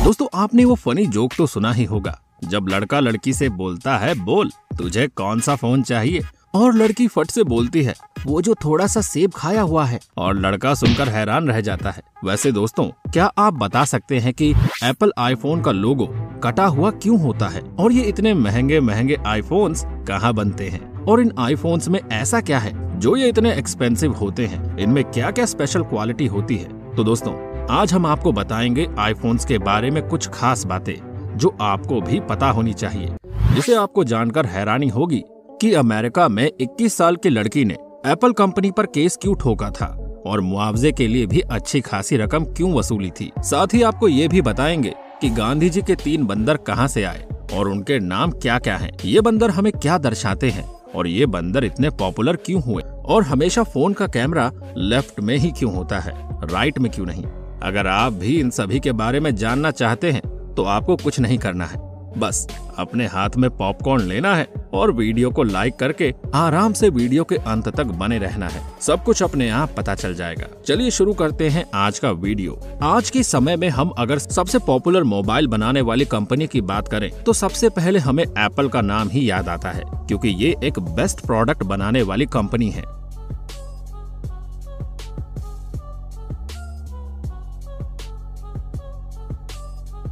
दोस्तों, आपने वो फनी जोक तो सुना ही होगा, जब लड़का लड़की से बोलता है बोल तुझे कौन सा फोन चाहिए, और लड़की फट से बोलती है वो जो थोड़ा सा सेब खाया हुआ है, और लड़का सुनकर हैरान रह जाता है। वैसे दोस्तों, क्या आप बता सकते हैं कि एप्पल आईफोन का लोगो कटा हुआ क्यों होता है, और ये इतने महंगे महंगे आईफोन्स कहाँ बनते हैं, और इन आईफोन्स में ऐसा क्या है जो ये इतने एक्सपेंसिव होते हैं, इनमें क्या क्या स्पेशल क्वालिटी होती है। तो दोस्तों, आज हम आपको बताएंगे आईफोन्स के बारे में कुछ खास बातें जो आपको भी पता होनी चाहिए, जिसे आपको जानकर हैरानी होगी कि अमेरिका में 21 साल की लड़की ने एप्पल कंपनी पर केस क्यों ठोका था, और मुआवजे के लिए भी अच्छी खासी रकम क्यों वसूली थी। साथ ही आपको ये भी बताएंगे कि गांधी जी के 3 बंदर कहां से आए और उनके नाम क्या क्या हैं, ये बंदर हमें क्या दर्शाते हैं, और ये बंदर इतने पॉपुलर क्यों हुए, और हमेशा फोन का कैमरा लेफ्ट में ही क्यों होता है, राइट में क्यों नहीं। अगर आप भी इन सभी के बारे में जानना चाहते हैं तो आपको कुछ नहीं करना है, बस अपने हाथ में पॉपकॉर्न लेना है और वीडियो को लाइक करके आराम से वीडियो के अंत तक बने रहना है। सब कुछ अपने आप पता चल जाएगा। चलिए शुरू करते हैं आज का वीडियो। आज के समय में हम अगर सबसे पॉपुलर मोबाइल बनाने वाली कंपनी की बात करें तो सबसे पहले हमें एप्पल का नाम ही याद आता है, क्योंकि ये एक बेस्ट प्रोडक्ट बनाने वाली कंपनी है।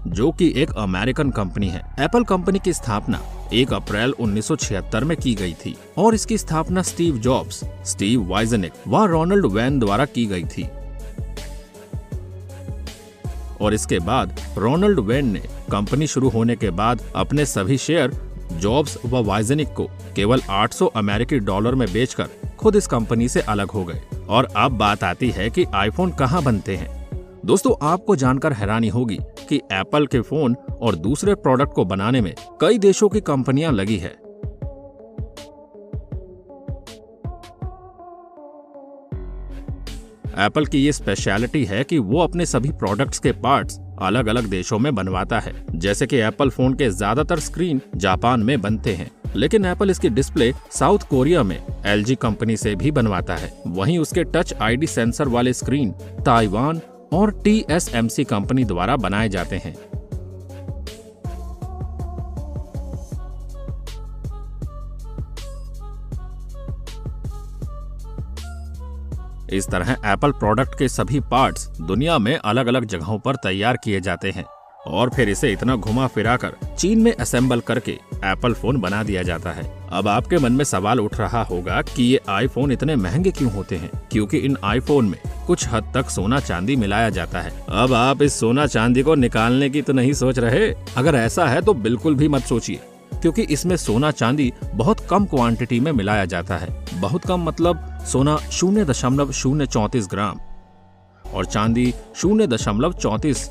जो कि एक अमेरिकन कंपनी है। एप्पल कंपनी की स्थापना 1 अप्रैल 1976 में की गई थी, और इसकी स्थापना स्टीव जॉब्स, स्टीव वाइजनिक व रोनाल्ड वैन द्वारा की गई थी। और इसके बाद रोनाल्ड वैन ने कंपनी शुरू होने के बाद अपने सभी शेयर जॉब्स व वाइजनिक को केवल 800 अमेरिकी डॉलर में बेचकर खुद इस कंपनी से अलग हो गए। और अब बात आती है कि आईफोन कहाँ बनते हैं। दोस्तों, आपको जानकर हैरानी होगी कि एप्पल के फोन और दूसरे प्रोडक्ट को बनाने में कई देशों की कंपनियां लगी है। एप्पल की ये स्पेशलिटी है कि वो अपने सभी प्रोडक्ट्स के पार्ट्स अलग अलग देशों में बनवाता है। जैसे कि एप्पल फोन के ज्यादातर स्क्रीन जापान में बनते हैं, लेकिन एप्पल इसकी डिस्प्ले साउथ कोरिया में LG कंपनी से भी बनवाता है। वहीं उसके टच ID सेंसर वाले स्क्रीन ताइवान और TSMC कंपनी द्वारा बनाए जाते हैं। इस तरह एप्पल प्रोडक्ट के सभी पार्ट्स दुनिया में अलग अलग जगहों पर तैयार किए जाते हैं, और फिर इसे इतना घुमा फिराकर चीन में असेंबल करके एप्पल फोन बना दिया जाता है। अब आपके मन में सवाल उठ रहा होगा कि ये आईफोन इतने महंगे क्यों होते हैं, क्योंकि इन आईफोन में कुछ हद तक सोना चांदी मिलाया जाता है। अब आप इस सोना चांदी को निकालने की तो नहीं सोच रहे? अगर ऐसा है तो बिल्कुल भी मत सोचिए, क्योंकि इसमें सोना चांदी बहुत कम क्वांटिटी में मिलाया जाता है। बहुत कम मतलब सोना 0.034 ग्राम और चांदी 0.34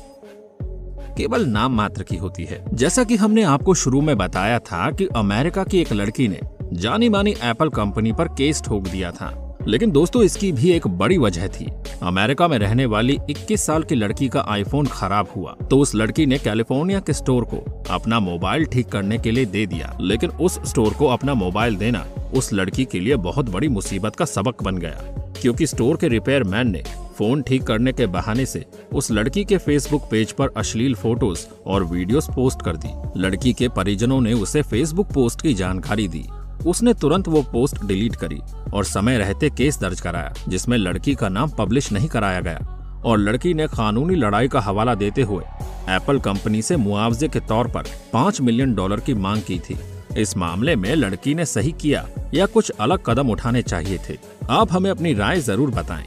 केवल नाम मात्र की होती है। जैसा कि हमने आपको शुरू में बताया था कि अमेरिका की एक लड़की ने जानी मानी एप्पल कंपनी पर केस ठोक दिया था, लेकिन दोस्तों इसकी भी एक बड़ी वजह थी। अमेरिका में रहने वाली 21 साल की लड़की का आईफोन खराब हुआ, तो उस लड़की ने कैलिफोर्निया के स्टोर को अपना मोबाइल ठीक करने के लिए दे दिया। लेकिन उस स्टोर को अपना मोबाइल देना उस लड़की के लिए बहुत बड़ी मुसीबत का सबक बन गया, क्योंकि स्टोर के रिपेयर मैन ने फोन ठीक करने के बहाने से उस लड़की के फेसबुक पेज पर अश्लील फोटोज और वीडियोस पोस्ट कर दी। लड़की के परिजनों ने उसे फेसबुक पोस्ट की जानकारी दी। उसने तुरंत वो पोस्ट डिलीट करी और समय रहते केस दर्ज कराया, जिसमें लड़की का नाम पब्लिश नहीं कराया गया, और लड़की ने कानूनी लड़ाई का हवाला देते हुए एप्पल कंपनी से मुआवजे के तौर पर $5 मिलियन की मांग की थी। इस मामले में लड़की ने सही किया या कुछ अलग कदम उठाने चाहिए थे? आप हमें अपनी राय जरूर बताएं।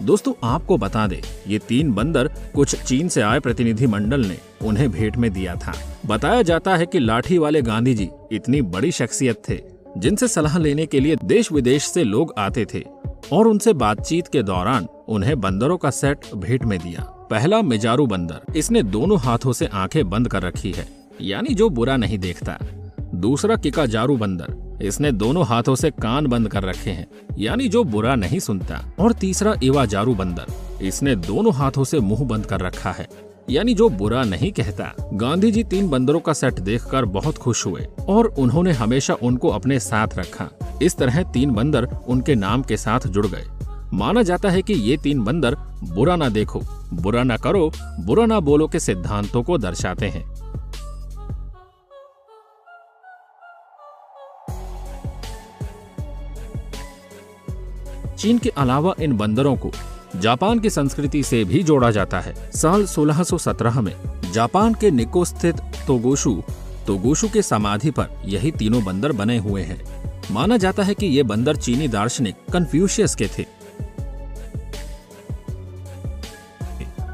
दोस्तों, आपको बता दें, ये 3 बंदर कुछ चीन से आए प्रतिनिधि मंडल ने उन्हें भेंट में दिया था। बताया जाता है कि लाठी वाले गांधी जी इतनी बड़ी शख्सियत थे, जिनसे सलाह लेने के लिए देश विदेश से लोग आते थे, और उनसे बातचीत के दौरान उन्हें बंदरों का सेट भेंट में दिया। पहला मिजारू बंदर, इसने दोनों हाथों से आंखें बंद कर रखी है, यानी जो बुरा नहीं देखता। दूसरा किकाजारू बंदर, इसने दोनों हाथों से कान बंद कर रखे हैं, यानी जो बुरा नहीं सुनता। और तीसरा इवाजारू बंदर, इसने दोनों हाथों से मुंह बंद कर रखा है, यानी जो बुरा नहीं कहता। गांधी जी 3 बंदरों का सेट देखकर बहुत खुश हुए और उन्होंने हमेशा उनको अपने साथ रखा। इस तरह 3 बंदर उनके नाम के साथ जुड़ गए। माना जाता है कि ये 3 बंदर बुरा ना देखो, बुरा ना करो, बुरा ना बोलो के सिद्धांतों को दर्शाते हैं। चीन के अलावा इन बंदरों को जापान की संस्कृति से भी जोड़ा जाता है। साल 1617 में जापान के निको स्थित तोगोशु के समाधि पर यही तीनों बंदर बने हुए हैं। माना जाता है कि ये बंदर चीनी दार्शनिक कन्फ्यूशियस के थे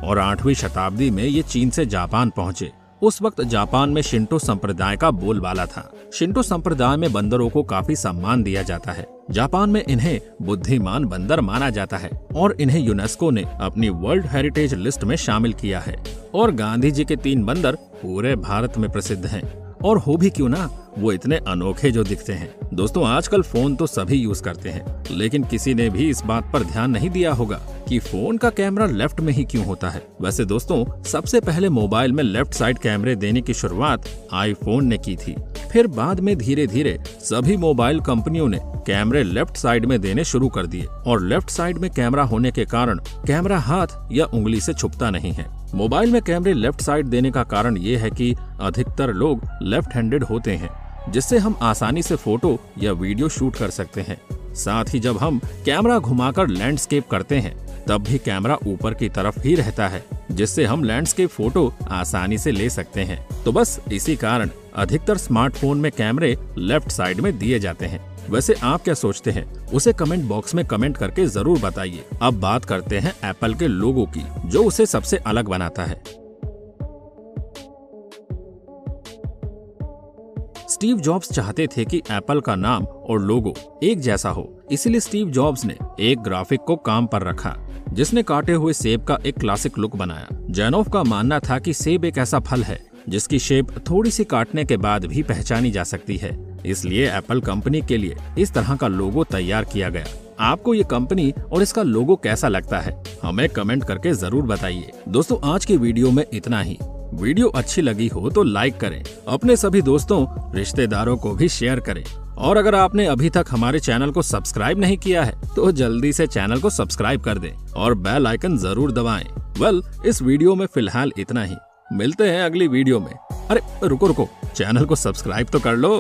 और 8वीं शताब्दी में ये चीन से जापान पहुंचे। उस वक्त जापान में शिंटो संप्रदाय का बोलबाला था। शिंटो संप्रदाय में बंदरों को काफी सम्मान दिया जाता है। जापान में इन्हें बुद्धिमान बंदर माना जाता है और इन्हें यूनेस्को ने अपनी वर्ल्ड हेरिटेज लिस्ट में शामिल किया है। और गांधी जी के 3 बंदर पूरे भारत में प्रसिद्ध हैं। और हो भी क्यों ना, वो इतने अनोखे जो दिखते हैं। दोस्तों, आजकल फोन तो सभी यूज करते हैं, लेकिन किसी ने भी इस बात पर ध्यान नहीं दिया होगा कि फोन का कैमरा लेफ्ट में ही क्यों होता है। वैसे दोस्तों, सबसे पहले मोबाइल में लेफ्ट साइड कैमरे देने की शुरुआत आईफोन ने की थी। फिर बाद में धीरे धीरे सभी मोबाइल कंपनियों ने कैमरे लेफ्ट साइड में देने शुरू कर दिए और लेफ्ट साइड में कैमरा होने के कारण कैमरा हाथ या उंगली से छुपता नहीं है। मोबाइल में कैमरे लेफ्ट साइड देने का कारण ये है कि अधिकतर लोग लेफ्ट हैंडेड होते हैं, जिससे हम आसानी से फोटो या वीडियो शूट कर सकते हैं। साथ ही जब हम कैमरा घुमाकर लैंडस्केप करते हैं तब भी कैमरा ऊपर की तरफ ही रहता है, जिससे हम लैंडस्केप फोटो आसानी से ले सकते हैं। तो बस इसी कारण अधिकतर स्मार्टफोन में कैमरे लेफ्ट साइड में दिए जाते हैं। वैसे आप क्या सोचते हैं, उसे कमेंट बॉक्स में कमेंट करके जरूर बताइए। अब बात करते हैं एप्पल के लोगो की, जो उसे सबसे अलग बनाता है। स्टीव जॉब्स चाहते थे कि एप्पल का नाम और लोगो एक जैसा हो, इसलिए स्टीव जॉब्स ने एक ग्राफिक को काम पर रखा जिसने काटे हुए सेब का एक क्लासिक लुक बनाया। जैनोव का मानना था कि सेब एक ऐसा फल है जिसकी शेप थोड़ी सी काटने के बाद भी पहचानी जा सकती है, इसलिए एप्पल कंपनी के लिए इस तरह का लोगो तैयार किया गया। आपको ये कंपनी और इसका लोगो कैसा लगता है, हमें कमेंट करके जरूर बताइए। दोस्तों, आज की वीडियो में इतना ही। वीडियो अच्छी लगी हो तो लाइक करें, अपने सभी दोस्तों रिश्तेदारों को भी शेयर करें और अगर आपने अभी तक हमारे चैनल को सब्सक्राइब नहीं किया है तो जल्दी से चैनल को सब्सक्राइब कर दें और बेल आइकन जरूर दबाएं। इस वीडियो में फिलहाल इतना ही। मिलते हैं अगली वीडियो में। अरे रुको, चैनल को सब्सक्राइब तो कर लो।